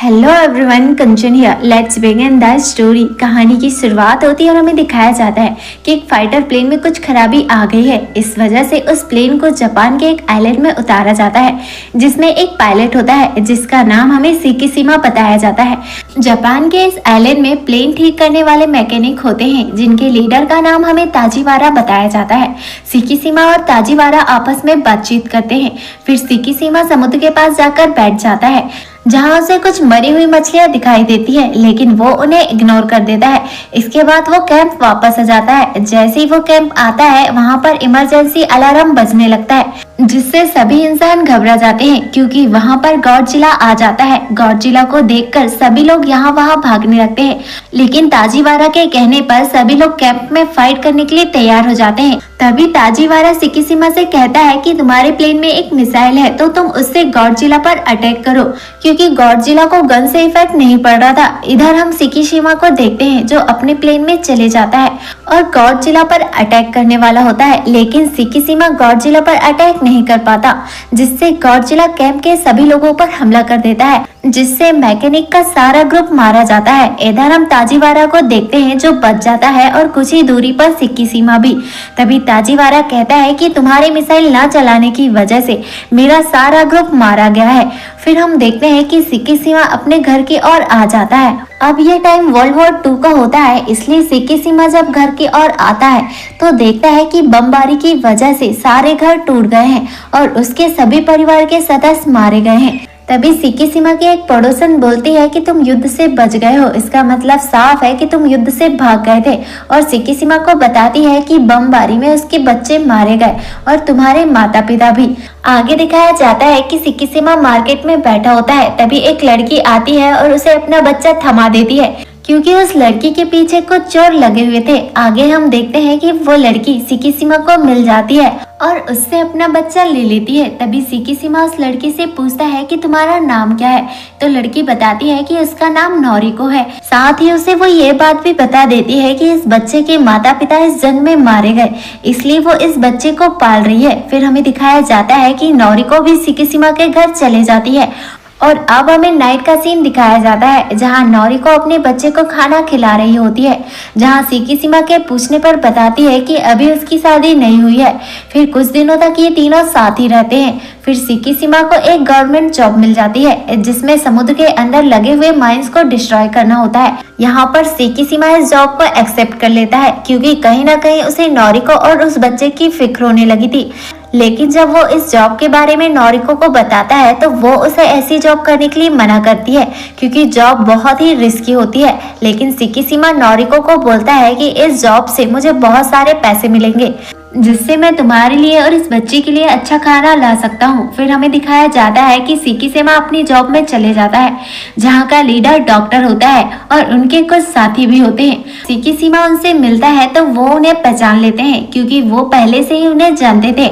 Hello everyone, Kanchan here. Let's begin the story. कहानी की शुरुआत होती है और हमें दिखाया जाता है कि एक फाइटर प्लेन में कुछ खराबी आ गई है। इस वजह से उस प्लेन को जापान के एक आइलैंड में उतारा जाता है, जिसमें एक पायलट होता है जिसका नाम हमें सिकिशिमा बताया जाता है। जापान के इस आइलैंड में प्लेन ठीक करने वाले मैकेनिक होते हैं, जिनके लीडर का नाम हमें ताजीवारा बताया जाता है। सिकिशिमा और ताजीवारा आपस में बातचीत करते हैं। फिर सिकिशिमा समुद्र के पास जाकर बैठ जाता है, जहाँ उसे कुछ मरी हुई मछलियां दिखाई देती है, लेकिन वो उन्हें इग्नोर कर देता है। इसके बाद वो कैंप वापस आ जाता है। जैसे ही वो कैंप आता है, वहाँ पर इमरजेंसी अलार्म बजने लगता है, जिससे सभी इंसान घबरा जाते हैं क्योंकि वहाँ पर गॉडजिला आ जाता है। गॉडजिला को देखकर सभी लोग यहाँ वहाँ भागने लगते हैं, लेकिन ताजीवारा के कहने पर सभी लोग कैंप में फाइट करने के लिए तैयार हो जाते हैं। तभी ताजीवारा सिकिशिमा से कहता है कि तुम्हारे प्लेन में एक मिसाइल है, तो तुम उससे गॉडजिला पर अटैक करो, क्योंकि गॉडजिला को गन से इफेक्ट नहीं पड़ रहा था। इधर हम सिकिशिमा को देखते हैं, जो अपने प्लेन में चले जाता है और गॉडजिला पर अटैक करने वाला होता है, लेकिन सिकिशिमा गॉडजिला पर अटैक नहीं कर पाता, जिससे गॉडजिला कैंप के सभी लोगों पर हमला कर देता है, जिससे मैकेनिक का सारा ग्रुप मारा जाता है। इधर हम ताजीवारा को देखते हैं, जो बच जाता है और कुछ ही दूरी पर सिकिशिमा भी। तभी ताजीवारा कहता है कि तुम्हारे मिसाइल ना चलाने की वजह से मेरा सारा ग्रुप मारा गया है। फिर हम देखते हैं कि सिकिशिमा अपने घर की ओर आ जाता है। अब ये टाइम वर्ल्ड वॉर 2 का होता है, इसलिए सिकिशिमा जब घर की ओर आता है तो देखता है कि बमबारी की वजह से सारे घर टूट गए हैं और उसके सभी परिवार के सदस्य मारे गए हैं। तभी सिकिशिमा की एक पड़ोसन बोलती है कि तुम युद्ध से बच गए हो, इसका मतलब साफ है कि तुम युद्ध से भाग गए थे, और सिकिशिमा को बताती है कि बमबारी में उसके बच्चे मारे गए और तुम्हारे माता पिता भी। आगे दिखाया जाता है कि सिकिशिमा मार्केट में बैठा होता है। तभी एक लड़की आती है और उसे अपना बच्चा थमा देती है, क्योंकि उस लड़की के पीछे कुछ चोर लगे हुए थे। आगे हम देखते हैं कि वो लड़की सिकिशिमा को मिल जाती है और उससे अपना बच्चा ले लेती है। तभी सिकिशिमा उस लड़की से पूछता है कि तुम्हारा नाम क्या है, तो लड़की बताती है कि उसका नाम नोरिको है। साथ ही उसे वो ये बात भी बता देती है कि इस बच्चे के माता पिता इस जंग में मारे गए, इसलिए वो इस बच्चे को पाल रही है। फिर हमें दिखाया जाता है कि नोरिको भी सिकिशिमा के घर चले जाती है और अब हमें नाइट का सीन दिखाया जाता है, जहां नोरिको अपने बच्चे को खाना खिला रही होती है, जहां सिकिशिमा के पूछने पर बताती है कि अभी उसकी शादी नहीं हुई है। फिर कुछ दिनों तक ये तीनों साथ ही रहते हैं। फिर सिकिशिमा को एक गवर्नमेंट जॉब मिल जाती है, जिसमें समुद्र के अंदर लगे हुए माइंस को डिस्ट्रॉय करना होता है। यहाँ पर सिकिशिमा इस जॉब को एक्सेप्ट कर लेता है, क्योंकि कहीं ना कहीं उसे नोरिको और उस बच्चे की फिक्र होने लगी थी। लेकिन जब वो इस जॉब के बारे में नोरिको को बताता है, तो वो उसे ऐसी जॉब करने के लिए मना करती है, क्योंकि जॉब बहुत ही रिस्की होती है। लेकिन सिकिशिमा नोरिको को बोलता है कि इस जॉब से मुझे बहुत सारे पैसे मिलेंगे, जिससे मैं तुम्हारे लिए और इस बच्चे के लिए अच्छा खाना ला सकता हूँ। फिर हमें दिखाया जाता है कि सिकिशिमा अपनी जॉब में चले जाता है, जहाँ का लीडर डॉक्टर होता है और उनके कुछ साथी भी होते हैं। सिकिशिमा उनसे मिलता है तो वो उन्हें पहचान लेते हैं, क्योंकि वो पहले से ही उन्हें जानते थे।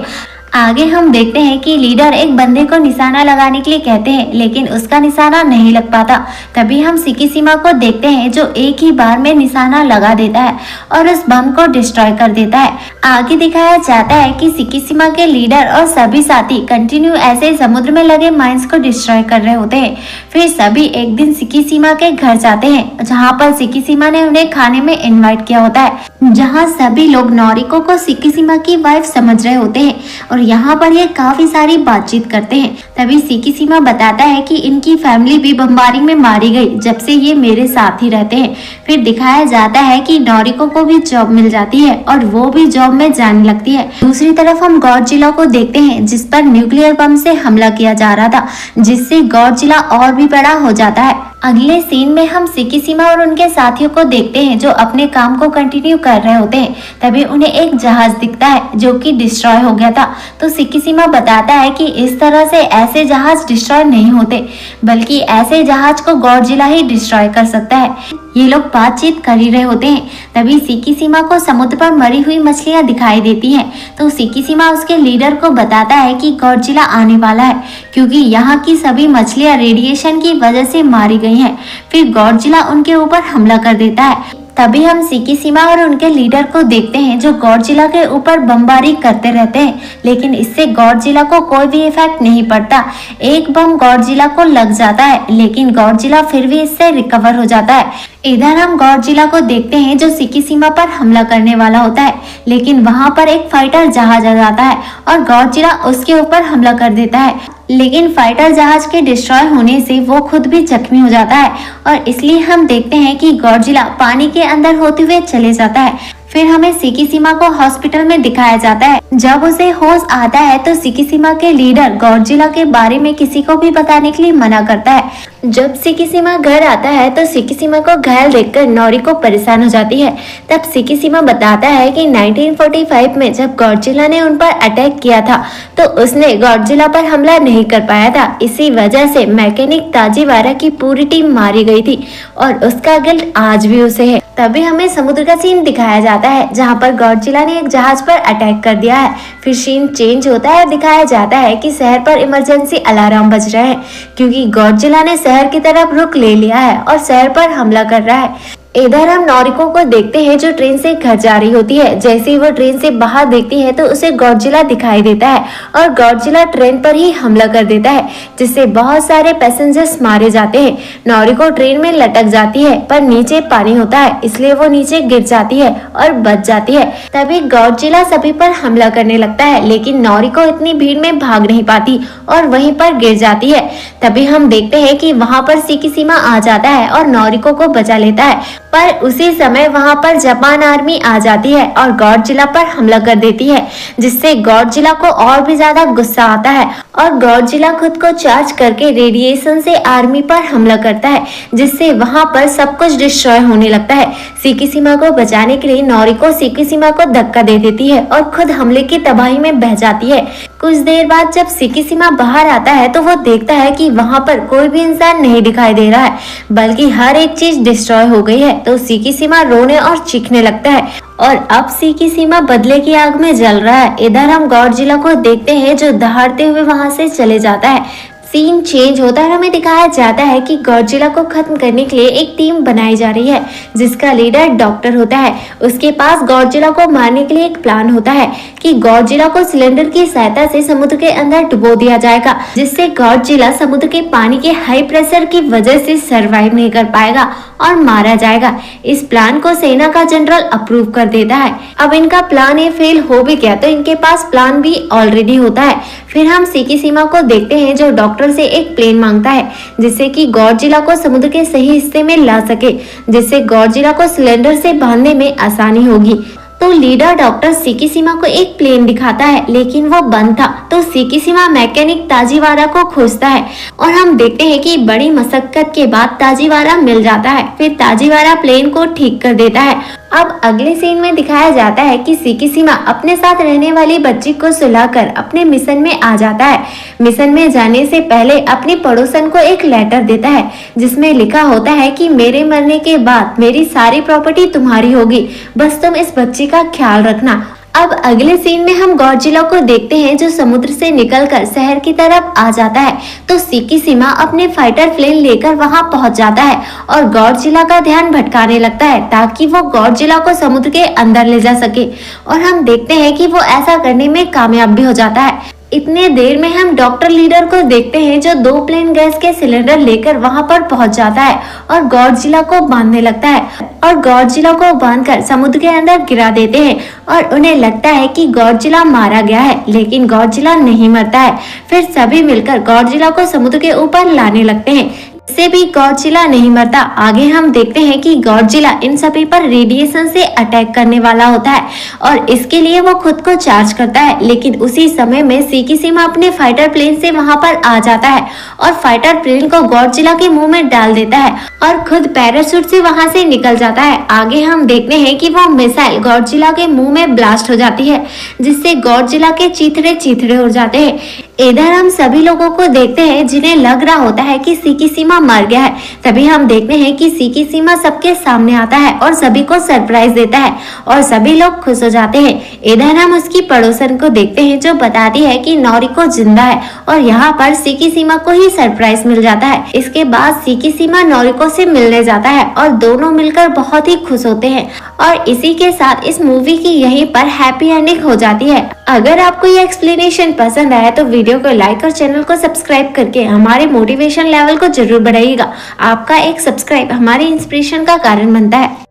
आगे हम देखते हैं कि लीडर एक बंदे को निशाना लगाने के लिए कहते हैं, लेकिन उसका निशाना नहीं लग पाता। तभी हम सिकिशिमा को देखते हैं, जो एक ही बार में निशाना लगा देता है और उस बम को डिस्ट्रॉय कर देता है। आगे दिखाया जाता है कि सिकिशिमा के लीडर और सभी साथी कंटिन्यू ऐसे समुद्र में लगे माइंस को डिस्ट्रॉय कर रहे होते हैं। फिर सभी एक दिन सिकिशिमा के घर जाते हैं, जहाँ पर सिकिशिमा ने उन्हें खाने में इन्वाइट किया होता है, जहाँ सभी लोग नोरिको को सिकिशिमा की वाइफ समझ रहे होते हैं और यहाँ पर ये काफी सारी बातचीत करते हैं। तभी सिकिशिमा बताता है कि इनकी फैमिली भी बमबारी में मारी गई, जब से ये मेरे साथ ही रहते हैं। फिर दिखाया जाता है कि नोरिको को भी जॉब मिल जाती है और वो भी जॉब में जाने लगती है। दूसरी तरफ हम गॉडजिला को देखते हैं, जिस पर न्यूक्लियर बम से हमला किया जा रहा था, जिससे गॉडजिला और भी बड़ा हो जाता है। अगले सीन में हम सिकिशिमा और उनके साथियों को देखते हैं, जो अपने काम को कंटिन्यू कर रहे होते हैं। तभी उन्हें एक जहाज दिखता है, जो कि डिस्ट्रॉय हो गया था। तो सिकिशिमा बताता है कि इस तरह से ऐसे जहाज डिस्ट्रॉय नहीं होते, बल्कि ऐसे जहाज को गॉडजिला ही डिस्ट्रॉय कर सकता है। ये लोग बातचीत कर ही रहे होते हैं। तभी सिकिशिमा को समुद्र पर मरी हुई मछलियां दिखाई देती हैं, तो सिकिशिमा उसके लीडर को बताता है कि गॉडजिला आने वाला है, क्योंकि यहाँ की सभी मछलियां रेडिएशन की वजह से मारी गई हैं। फिर गॉडजिला उनके ऊपर हमला कर देता है। तभी हम सिकिशिमा और उनके लीडर को देखते हैं जो गॉडजिला के ऊपर बमबारी करते रहते हैं, लेकिन इससे गॉडजिला को कोई भी इफेक्ट नहीं पड़ता। एक बम गॉडजिला को लग जाता है, लेकिन गॉडजिला फिर भी इससे रिकवर हो जाता है। इधर हम गॉडजिला को देखते हैं जो सिकिशिमा पर हमला करने वाला होता है, लेकिन वहां पर एक फाइटर जहाज आ जाता है और गॉडजिला उसके ऊपर हमला कर देता है, लेकिन फाइटर जहाज के डिस्ट्रॉय होने से वो खुद भी जख्मी हो जाता है और इसलिए हम देखते हैं कि गॉडजिला पानी के अंदर होते हुए चले जाता है। फिर हमें सिकिशिमा को हॉस्पिटल में दिखाया जाता है। जब उसे होश आता है तो सिकिशिमा के लीडर गॉडजिला के बारे में किसी को भी बताने के लिए मना करता है। जब सिकिशिमा घर आता है तो सिकिशिमा को घायल देखकर नोरिको परेशान हो जाती है। तब सिकिशिमा बताता है कि 1945 में जब गॉडजिला ने उन पर अटैक किया था तो उसने गॉडजिला पर हमला नहीं कर पाया था। इसी वजह से मैकेनिक ताजीवारा की पूरी टीम मारी गई थी और उसका गिल्ट आज भी उसे है। तभी हमें समुद्र का सीन दिखाया जाता है जहाँ पर गॉडजिला ने एक जहाज पर अटैक कर दिया है। फिर सीन चेंज होता है, दिखाया जाता है कि शहर पर इमरजेंसी अलार्म बज रहे हैं क्योंकि गॉडजिला ने शहर की तरफ रुख ले लिया है और शहर पर हमला कर रहा है। इधर हम नोरिको को देखते हैं जो ट्रेन से घर जा रही होती है। जैसे ही वो ट्रेन से बाहर देखती है तो उसे गॉडजिला दिखाई देता है और गॉडजिला ट्रेन पर ही हमला कर देता है जिससे बहुत सारे पैसेंजर्स मारे जाते हैं। नोरिको ट्रेन में लटक जाती है पर नीचे पानी होता है इसलिए वो नीचे गिर जाती है और बच जाती है। तभी गॉडजिला सभी पर हमला करने लगता है, लेकिन नोरिको इतनी भीड़ में भाग नहीं पाती और वहीं पर गिर जाती है। तभी हम देखते हैं कि वहां पर सिकिशिमा आ जाता है और नोरिको को बचा लेता है, पर उसी समय वहां पर जापान आर्मी आ जाती है और गॉडजिला पर हमला कर देती है जिससे गॉडजिला को और भी ज्यादा गुस्सा आता है और गॉडजिला खुद को चार्ज करके रेडिएशन से आर्मी पर हमला करता है जिससे वहां पर सब कुछ डिस्ट्रॉय होने लगता है। सिकिशिमा को बचाने के लिए नोरिको सिकिशिमा को धक्का दे देती है और खुद हमले की तबाही में बह जाती है। कुछ देर बाद जब सिकिशिमा बाहर आता है तो वो देखता है कि वहां पर कोई भी इंसान नहीं दिखाई दे रहा है बल्कि हर एक चीज डिस्ट्रॉय हो गई है। तो सिकिशिमा रोने और चीखने लगता है और अब सिकिशिमा बदले की आग में जल रहा है। इधर हम गॉडजिला को देखते हैं जो दहाड़ते हुए वहां से चले जाता है। सीन चेंज होता है, हमें दिखाया जाता है कि गॉडजिला को खत्म करने के लिए एक टीम बनाई जा रही है जिसका लीडर डॉक्टर होता है। उसके पास गॉडजिला को मारने के लिए एक प्लान होता है कि गॉडजिला को सिलेंडर की सहायता से समुद्र के अंदर डुबो दिया जाएगा जिससे गॉडजिला समुद्र के पानी के हाई प्रेशर की वजह से सरवाइव नहीं कर पाएगा और मारा जाएगा। इस प्लान को सेना का जनरल अप्रूव कर देता है। अब इनका प्लान ये फेल हो भी गया तो इनके पास प्लान भी ऑलरेडी होता है। फिर हम सिकिशिमा को देखते हैं जो डॉक्टर से एक प्लेन मांगता है जिससे कि गॉडजिला को समुद्र के सही हिस्से में ला सके, जिससे गॉडजिला को सिलेंडर से बांधने में आसानी होगी। तो लीडर डॉक्टर सिकिशिमा को एक प्लेन दिखाता है लेकिन वो बंद था। तो सिकिशिमा मैकेनिक ताजीवारा को खोजता है और हम देखते हैं कि बड़ी मशक्कत के बाद ताजीवारा मिल जाता है। फिर ताजीवारा प्लेन को ठीक कर देता है। अब अगले सीन में दिखाया जाता है कि सिकिशिमा अपने साथ रहने वाली बच्ची को सुलाकर अपने मिशन में आ जाता है। मिशन में जाने से पहले अपनी पड़ोसन को एक लेटर देता है जिसमें लिखा होता है कि मेरे मरने के बाद मेरी सारी प्रॉपर्टी तुम्हारी होगी, बस तुम इस बच्ची का ख्याल रखना। अब अगले सीन में हम गॉडजिला को देखते हैं जो समुद्र से निकलकर शहर की तरफ आ जाता है। तो सिकिशिमा अपने फाइटर प्लेन लेकर वहां पहुंच जाता है और गॉडजिला का ध्यान भटकाने लगता है ताकि वो गॉडजिला को समुद्र के अंदर ले जा सके और हम देखते हैं कि वो ऐसा करने में कामयाब भी हो जाता है। इतने देर में हम डॉक्टर लीडर को देखते हैं जो 2 प्लेन गैस के सिलेंडर लेकर वहां पर पहुंच जाता है और गॉडजिला को बांधने लगता है और गॉडजिला को बांधकर समुद्र के अंदर गिरा देते हैं और उन्हें लगता है कि गॉडजिला मारा गया है, लेकिन गॉडजिला नहीं मरता है। फिर सभी मिलकर गॉडजिला को समुद्र के ऊपर लाने लगते हैं, इससे भी गॉडजिला नहीं मरता। आगे हम देखते हैं कि गॉडजिला इन सभी पर रेडिएशन से अटैक करने वाला होता है और इसके लिए वो खुद को चार्ज करता है, लेकिन उसी समय में सिकिशिमा अपने फाइटर प्लेन से वहां पर आ जाता है और फाइटर प्लेन को गॉडजिला के मुंह में डाल देता है और खुद पैराशूट से वहां से निकल जाता है। आगे हम देखते हैं कि वो मिसाइल गॉडजिला के मुंह में ब्लास्ट हो जाती है जिससे गॉडजिला के चीथड़े उड़ जाते हैं। इधर हम सभी लोगों को देखते हैं जिन्हें लग रहा होता है कि सिकिशिमा सीमा मर गया है। तभी हम देखते हैं कि सीकी सीमा सबके सामने आता है और सभी को सरप्राइज देता है और सभी लोग खुश हो जाते हैं। इधर हम उसकी पड़ोसन को देखते हैं जो बताती है कि नोरिको जिंदा है और यहाँ पर सीकी सीमा को ही सरप्राइज मिल जाता है। इसके बाद सीकी सीमा नोरिको से मिलने जाता है और दोनों मिलकर बहुत ही खुश होते हैं और इसी के साथ इस मूवी की यहीं पर हैप्पी एंडिंग हो जाती है। अगर आपको ये एक्सप्लेनेशन पसंद आया तो वीडियो को लाइक और चैनल को सब्सक्राइब करके हमारे मोटिवेशन लेवल को जरूर बढ़ाइएगा। आपका एक सब्सक्राइब हमारे इंस्पिरेशन का कारण बनता है।